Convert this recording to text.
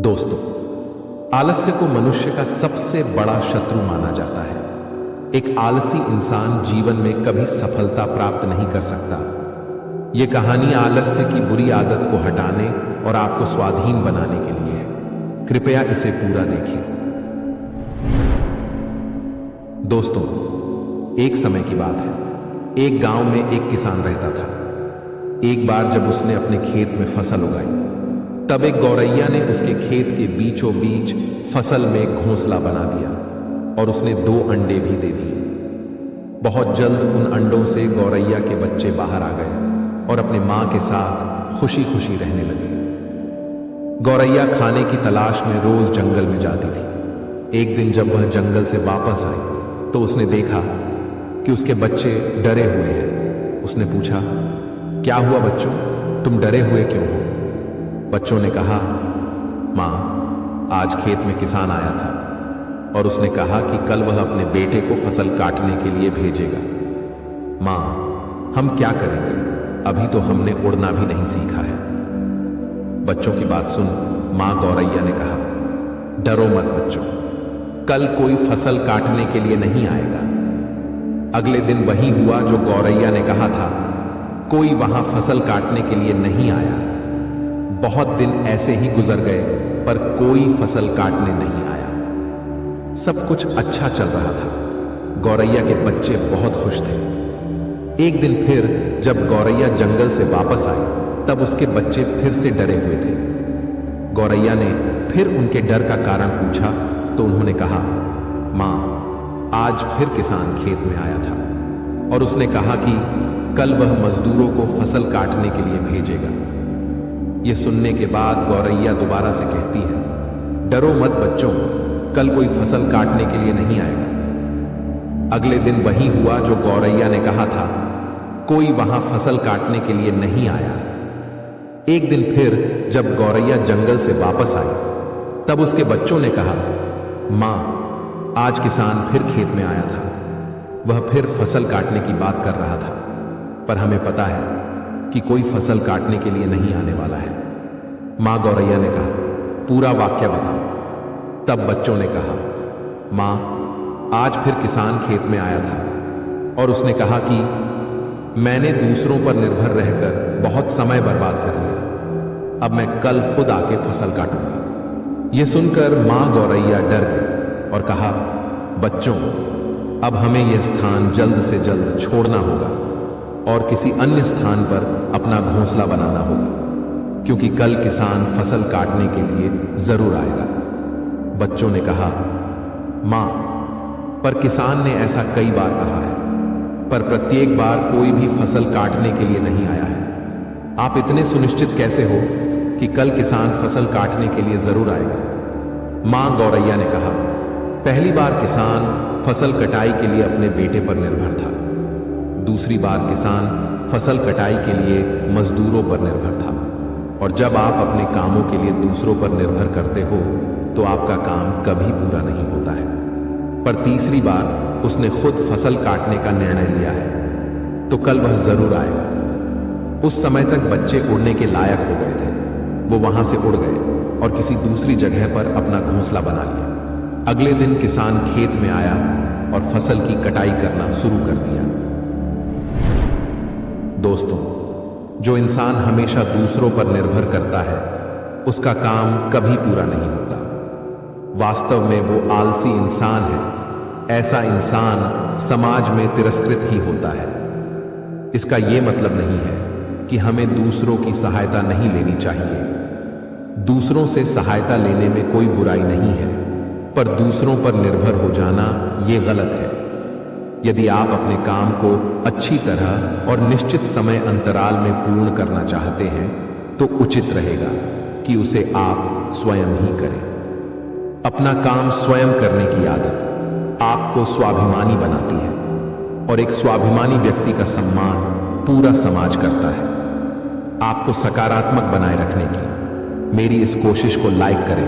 दोस्तों, आलस्य को मनुष्य का सबसे बड़ा शत्रु माना जाता है। एक आलसी इंसान जीवन में कभी सफलता प्राप्त नहीं कर सकता। यह कहानी आलस्य की बुरी आदत को हटाने और आपको स्वाधीन बनाने के लिए है। कृपया इसे पूरा देखिए। दोस्तों, एक समय की बात है। एक गांव में एक किसान रहता था। एक बार जब उसने अपने खेत में फसल उगाई, तब एक गौरैया ने उसके खेत के बीचों बीच फसल में घोंसला बना दिया और उसने 2 अंडे भी दे दिए। बहुत जल्द उन अंडों से गौरैया के बच्चे बाहर आ गए और अपनी मां के साथ खुशी खुशी रहने लगे। गौरैया खाने की तलाश में रोज जंगल में जाती थी। एक दिन जब वह जंगल से वापस आई तो उसने देखा कि उसके बच्चे डरे हुए हैं। उसने पूछा, क्या हुआ बच्चों, तुम डरे हुए क्यों हो? बच्चों ने कहा, मां, आज खेत में किसान आया था और उसने कहा कि कल वह अपने बेटे को फसल काटने के लिए भेजेगा। मां, हम क्या करेंगे? अभी तो हमने उड़ना भी नहीं सीखा है। बच्चों की बात सुन मां गौरैया ने कहा, डरो मत बच्चों, कल कोई फसल काटने के लिए नहीं आएगा। अगले दिन वही हुआ जो गौरैया ने कहा था। कोई वहां फसल काटने के लिए नहीं आया। बहुत दिन ऐसे ही गुजर गए पर कोई फसल काटने नहीं आया। सब कुछ अच्छा चल रहा था। गौरैया के बच्चे बहुत खुश थे। एक दिन फिर जब गौरैया जंगल से वापस आई तब उसके बच्चे फिर से डरे हुए थे। गौरैया ने फिर उनके डर का कारण पूछा तो उन्होंने कहा, मां, आज फिर किसान खेत में आया था और उसने कहा कि कल वह मजदूरों को फसल काटने के लिए भेजेगा। यह सुनने के बाद गौरैया दोबारा से कहती है, डरो मत बच्चों, कल कोई फसल काटने के लिए नहीं आएगा। अगले दिन वही हुआ जो गौरैया ने कहा था। कोई वहां फसल काटने के लिए नहीं आया। एक दिन फिर जब गौरैया जंगल से वापस आई तब उसके बच्चों ने कहा, मां, आज किसान फिर खेत में आया था। वह फिर फसल काटने की बात कर रहा था, पर हमें पता है कि कोई फसल काटने के लिए नहीं आने वाला है। मां गौरैया ने कहा, पूरा वाक्य बताओ। तब बच्चों ने कहा, मां, आज फिर किसान खेत में आया था और उसने कहा कि मैंने दूसरों पर निर्भर रहकर बहुत समय बर्बाद कर लिया। अब मैं कल खुद आके फसल काटूंगा। यह सुनकर मां गौरैया डर गई और कहा, बच्चों, अब हमें यह स्थान जल्द से जल्द छोड़ना होगा और किसी अन्य स्थान पर अपना घोंसला बनाना होगा, क्योंकि कल किसान फसल काटने के लिए जरूर आएगा। बच्चों ने कहा, मां, पर किसान ने ऐसा कई बार कहा है, पर प्रत्येक बार कोई भी फसल काटने के लिए नहीं आया है। आप इतने सुनिश्चित कैसे हो कि कल किसान फसल काटने के लिए जरूर आएगा? मां गौरैया ने कहा, पहली बार किसान फसल कटाई के लिए अपने बेटे पर निर्भर था। दूसरी बार किसान फसल कटाई के लिए मजदूरों पर निर्भर था। और जब आप अपने कामों के लिए दूसरों पर निर्भर करते हो तो आपका काम कभी पूरा नहीं होता है। पर तीसरी बार उसने खुद फसल काटने का निर्णय लिया है तो कल वह जरूर आएगा। उस समय तक बच्चे उड़ने के लायक हो गए थे। वो वहां से उड़ गए और किसी दूसरी जगह पर अपना घोंसला बना लिया। अगले दिन किसान खेत में आया और फसल की कटाई करना शुरू कर दिया। दोस्तों, जो इंसान हमेशा दूसरों पर निर्भर करता है उसका काम कभी पूरा नहीं होता। वास्तव में वो आलसी इंसान है। ऐसा इंसान समाज में तिरस्कृत ही होता है। इसका यह मतलब नहीं है कि हमें दूसरों की सहायता नहीं लेनी चाहिए। दूसरों से सहायता लेने में कोई बुराई नहीं है, पर दूसरों पर निर्भर हो जाना यह गलत है। यदि आप अपने काम को अच्छी तरह और निश्चित समय अंतराल में पूर्ण करना चाहते हैं तो उचित रहेगा कि उसे आप स्वयं ही करें। अपना काम स्वयं करने की आदत आपको स्वाभिमानी बनाती है और एक स्वाभिमानी व्यक्ति का सम्मान पूरा समाज करता है। आपको सकारात्मक बनाए रखने की मेरी इस कोशिश को लाइक करें